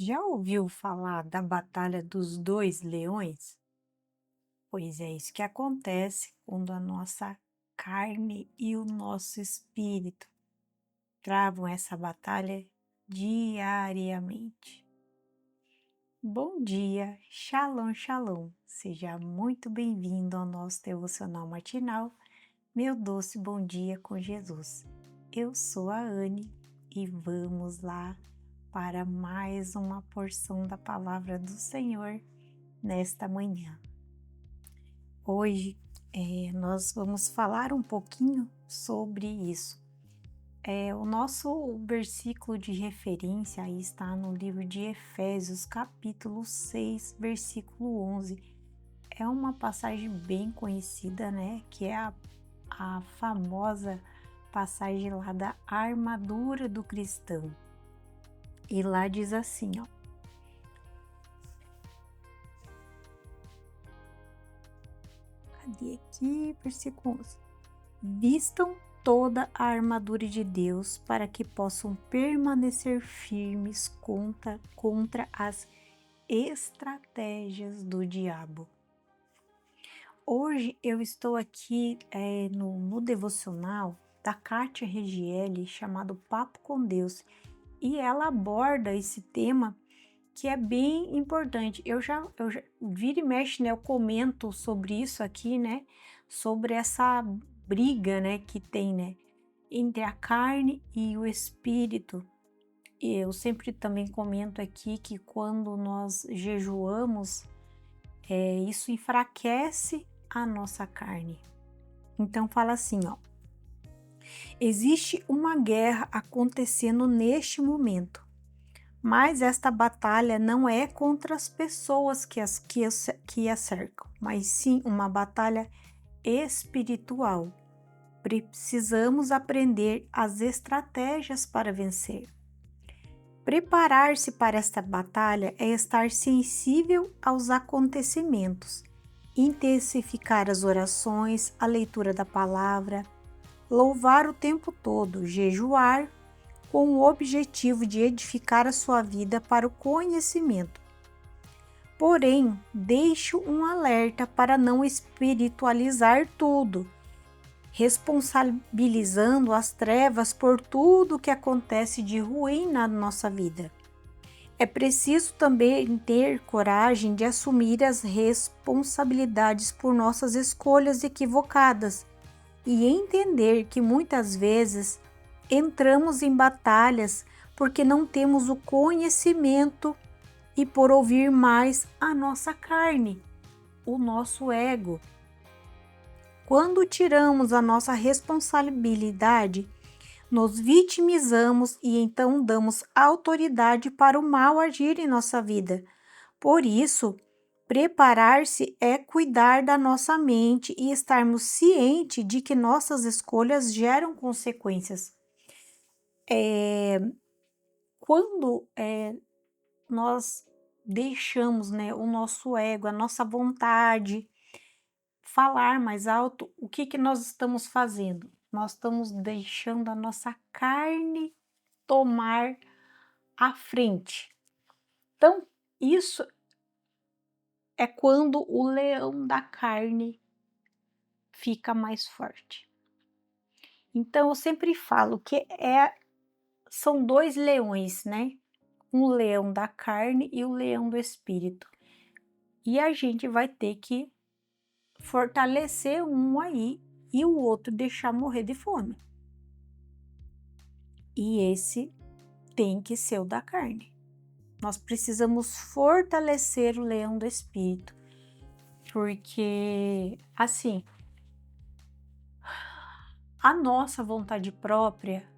Já ouviu falar da Batalha dos Dois Leões? Pois é isso que acontece quando a nossa carne e o nosso espírito travam essa batalha diariamente. Bom dia, Shalom, Shalom. Seja muito bem-vindo ao nosso devocional matinal, meu doce bom dia com Jesus. Eu sou a Anne e vamos lá para mais uma porção da palavra do Senhor nesta manhã. Hoje nós vamos falar um pouquinho sobre isso. O nosso versículo de referência aí está no livro de Efésios, capítulo 6, versículo 11. É uma passagem bem conhecida, né? Que é a famosa passagem lá da armadura do cristão. E lá diz assim, ó. Cadê aqui? Versículo 11. Vistam toda a armadura de Deus para que possam permanecer firmes contra as estratégias do diabo. Hoje eu estou aqui no devocional da Kátia Regiele, chamado Papo com Deus, e ela aborda esse tema que é bem importante. Eu já vira e mexe, né? Eu comento sobre isso aqui, né? Sobre essa briga, né? Que tem, né? Entre a carne e o espírito. E eu sempre também comento aqui que quando nós jejuamos, isso enfraquece a nossa carne. Então fala assim, ó. Existe uma guerra acontecendo neste momento. Mas esta batalha não é contra as pessoas que a cercam, mas sim uma batalha espiritual. Precisamos aprender as estratégias para vencer. Preparar-se para esta batalha é estar sensível aos acontecimentos, intensificar as orações, a leitura da palavra, louvar o tempo todo, jejuar, com o objetivo de edificar a sua vida para o conhecimento. Porém, deixo um alerta para não espiritualizar tudo, responsabilizando as trevas por tudo que acontece de ruim na nossa vida. É preciso também ter coragem de assumir as responsabilidades por nossas escolhas equivocadas e entender que muitas vezes entramos em batalhas porque não temos o conhecimento e por ouvir mais a nossa carne, o nosso ego. Quando tiramos a nossa responsabilidade, nos vitimizamos e então damos autoridade para o mal agir em nossa vida. Por isso, preparar-se é cuidar da nossa mente e estarmos cientes de que nossas escolhas geram consequências. Quando nós deixamos, né, o nosso ego, a nossa vontade falar mais alto, o que que nós estamos fazendo? Nós estamos deixando a nossa carne tomar a frente. Então, isso é quando o leão da carne fica mais forte. Então, eu sempre falo que são dois leões, né? Um leão da carne e o leão do espírito. E a gente vai ter que fortalecer um aí e o outro deixar morrer de fome. E esse tem que ser o da carne. Nós precisamos fortalecer o leão do espírito, porque assim, a nossa vontade própria,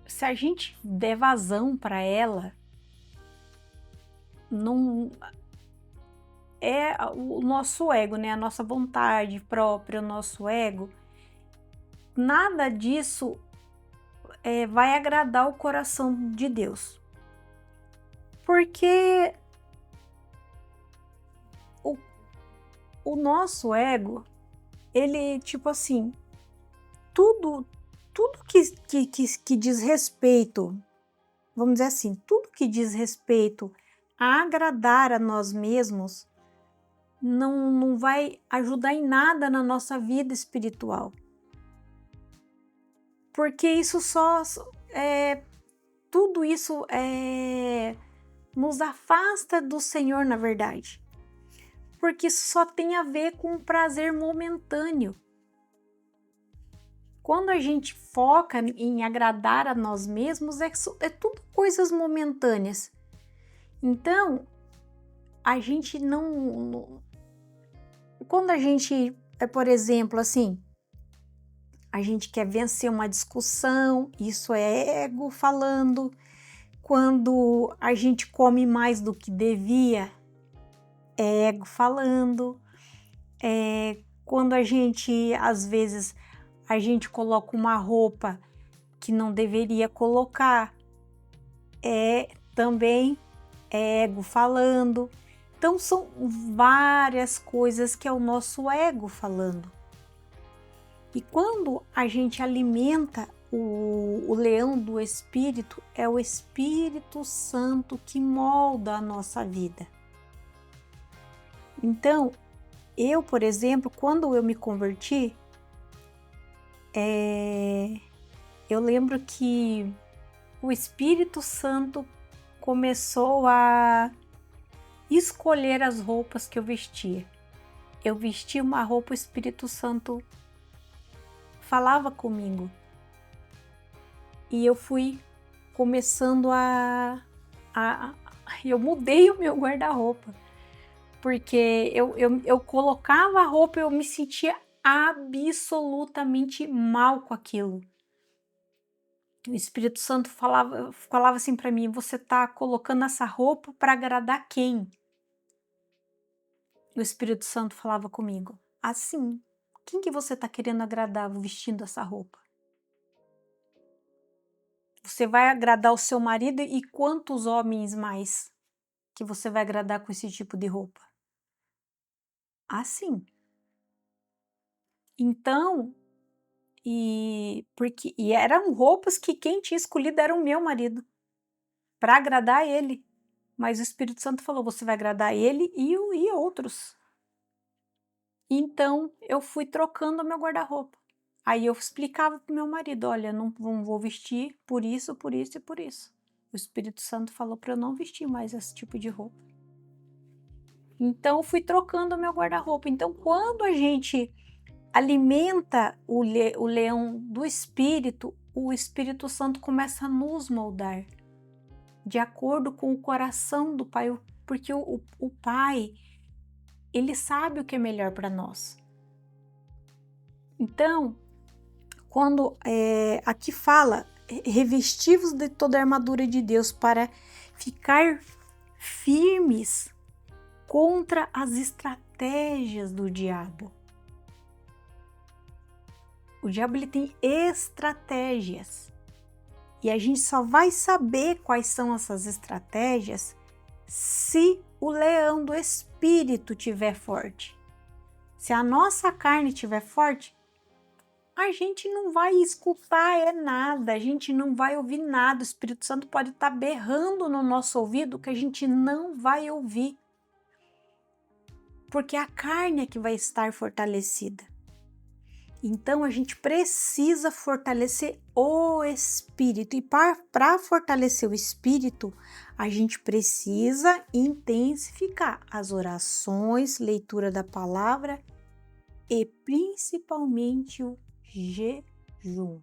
se a gente der vazão para ela, não é o nosso ego, né? A nossa vontade própria, o nosso ego, nada disso vai agradar o coração de Deus. Porque o nosso ego, ele, tipo assim, tudo que diz respeito vamos dizer assim, tudo que diz respeito a agradar a nós mesmos não vai ajudar em nada na nossa vida espiritual. Porque isso tudo isso nos afasta do Senhor, na verdade. Porque isso só tem a ver com um prazer momentâneo. Quando a gente foca em agradar a nós mesmos, é tudo coisas momentâneas. Então, a gente não. Quando a gente, por exemplo, assim, a gente quer vencer uma discussão, isso é ego falando. Quando a gente come mais do que devia, é ego falando. Quando a gente, às vezes, a gente coloca uma roupa que não deveria colocar, também ego falando. Então são várias coisas que é o nosso ego falando. E quando a gente alimenta o leão do Espírito, é o Espírito Santo que molda a nossa vida. Então, eu, por exemplo, quando eu me converti, eu lembro que o Espírito Santo começou a escolher as roupas que eu vestia. Eu vestia uma roupa, o Espírito Santo falava comigo. E eu fui começando eu mudei o meu guarda-roupa. Porque eu colocava a roupa e eu me sentia absolutamente mal com aquilo. O Espírito Santo falava assim para mim: você tá colocando essa roupa para agradar quem? O Espírito Santo falava comigo: assim, quem que você tá querendo agradar vestindo essa roupa? Você vai agradar o seu marido e quantos homens mais que você vai agradar com esse tipo de roupa? Assim. Então, e eram roupas que quem tinha escolhido era o meu marido, para agradar ele. Mas o Espírito Santo falou: você vai agradar ele e outros. Então eu fui trocando o meu guarda-roupa. Aí eu explicava pro meu marido: olha, não vou vestir por isso, por isso e por isso. O Espírito Santo falou para eu não vestir mais esse tipo de roupa. Então eu fui trocando o meu guarda-roupa. Então quando a gente alimenta o leão do Espírito, o Espírito Santo começa a nos moldar de acordo com o coração do Pai, porque o Pai, ele sabe o que é melhor para nós. Então, quando aqui fala, revestivos de toda a armadura de Deus para ficar firmes contra as estratégias do diabo. O diabo ele tem estratégias. E a gente só vai saber quais são essas estratégias se o leão do Espírito estiver forte. Se a nossa carne estiver forte, a gente não vai escutar nada, a gente não vai ouvir nada. O Espírito Santo pode estar berrando no nosso ouvido que a gente não vai ouvir. Porque a carne é que vai estar fortalecida. Então a gente precisa fortalecer o espírito, e para fortalecer o espírito, a gente precisa intensificar as orações, leitura da palavra e principalmente o jejum.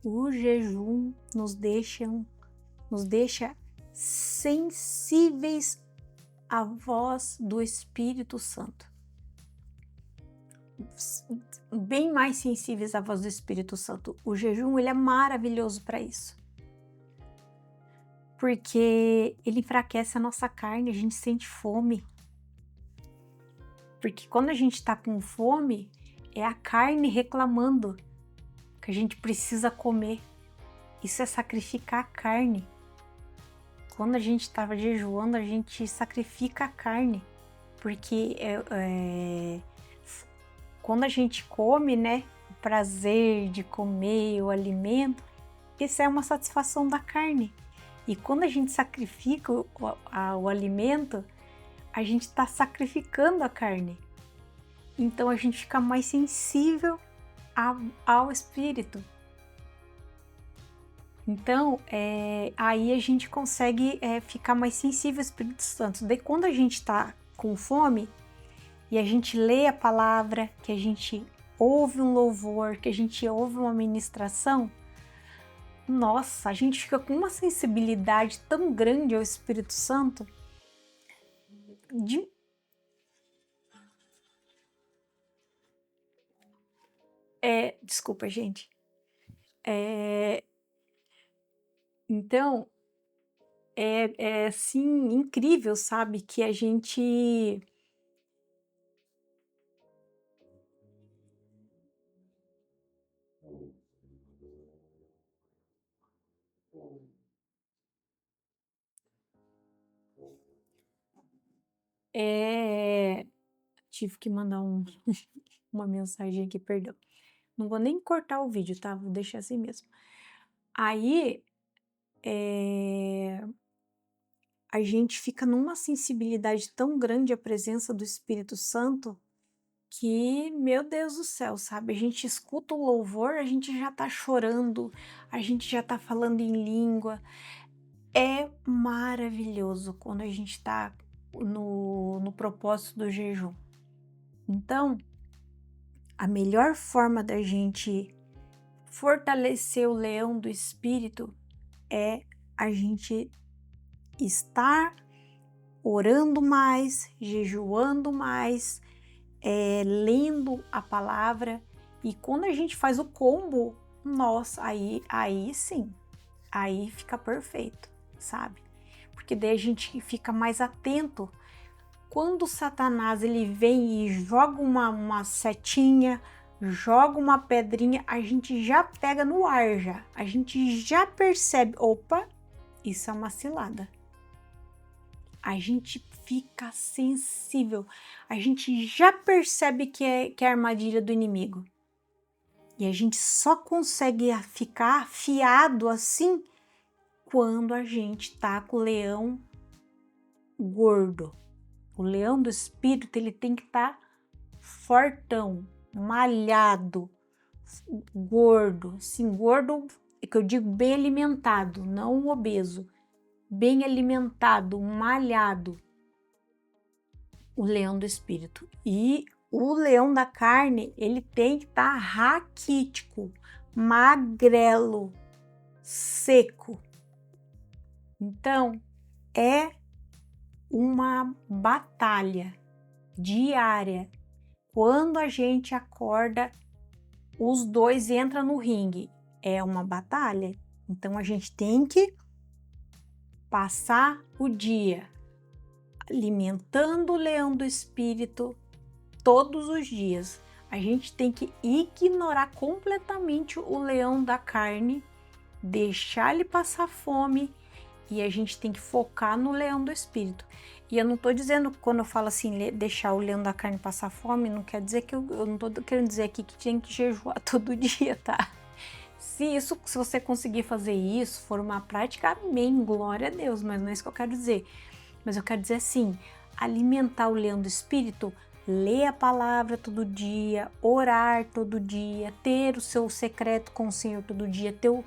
O jejum nos deixa sensíveis à voz do Espírito Santo. Bem mais sensíveis à voz do Espírito Santo. O jejum ele é maravilhoso para isso. Porque ele enfraquece a nossa carne, a gente sente fome. Porque quando a gente está com fome, é a carne reclamando que a gente precisa comer. Isso é sacrificar a carne. Quando a gente estava jejuando, a gente sacrifica a carne. Porque quando a gente come, né, o prazer de comer o alimento, Essa é uma satisfação da carne. E quando a gente sacrifica o alimento, a gente está sacrificando a carne. Então a gente fica mais sensível ao Espírito. Então, aí a gente consegue ficar mais sensível ao Espírito Santo. Daí quando a gente está com fome e a gente lê a palavra, que a gente ouve um louvor, que a gente ouve uma ministração, nossa, a gente fica com uma sensibilidade tão grande ao Espírito Santo de... desculpa, gente. Então, é assim, incrível, sabe? Que a gente... Tive que mandar uma mensagem aqui, perdão. Não vou nem cortar o vídeo, tá? Vou deixar assim mesmo. Aí, a gente fica numa sensibilidade tão grande à presença do Espírito Santo que, meu Deus do céu, sabe? A gente escuta o louvor, a gente já tá chorando, a gente já tá falando em língua. É maravilhoso quando a gente tá no propósito do jejum. Então, a melhor forma da gente fortalecer o leão do espírito é a gente estar orando mais, jejuando mais, lendo a palavra. E quando a gente faz o combo, nossa, aí sim, aí fica perfeito, sabe? Porque daí a gente fica mais atento. Quando Satanás ele vem e joga uma setinha, joga uma pedrinha, a gente já pega no ar já. A gente já percebe, opa, isso é uma cilada. A gente fica sensível, a gente já percebe que é a armadilha do inimigo. E a gente só consegue ficar afiado assim quando a gente tá com o leão gordo. O leão do espírito, ele tem que estar fortão, malhado, gordo. Sim, gordo é que eu digo bem alimentado, não obeso. Bem alimentado, malhado. O leão do espírito. E o leão da carne, ele tem que estar raquítico, magrelo, seco. Então, é uma batalha diária. Quando a gente acorda, os dois entram no ringue. É uma batalha. Então, a gente tem que passar o dia alimentando o leão do espírito todos os dias. A gente tem que ignorar completamente o leão da carne, deixar ele passar fome e a gente tem que focar no leão do espírito. E eu não tô dizendo, quando eu falo assim, deixar o leão da carne passar fome, não quer dizer que eu não tô querendo dizer aqui que tem que jejuar todo dia, tá? Se você conseguir fazer isso, for uma prática, amém, glória a Deus, mas não é isso que eu quero dizer. Mas eu quero dizer assim, alimentar o leão do espírito, ler a palavra todo dia, orar todo dia, ter o seu secreto com o Senhor todo dia, ter o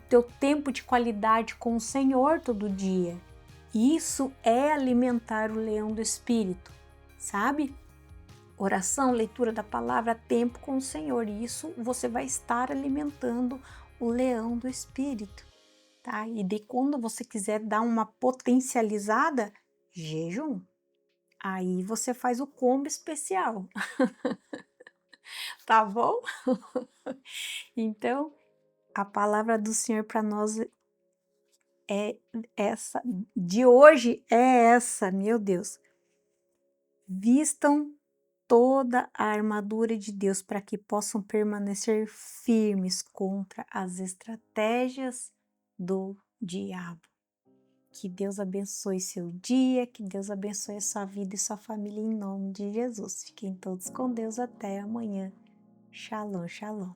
teu tempo de qualidade com o Senhor todo dia. Isso é alimentar o leão do espírito, sabe? Oração, leitura da palavra, tempo com o Senhor. E isso você vai estar alimentando o leão do espírito, tá? E de quando você quiser dar uma potencializada, jejum. Aí você faz o combo especial. Tá bom? Então, a palavra do Senhor para nós é essa, de hoje é essa, meu Deus. Vistam toda a armadura de Deus para que possam permanecer firmes contra as estratégias do diabo. Que Deus abençoe seu dia, que Deus abençoe a sua vida e sua família em nome de Jesus. Fiquem todos com Deus até amanhã. Shalom, shalom.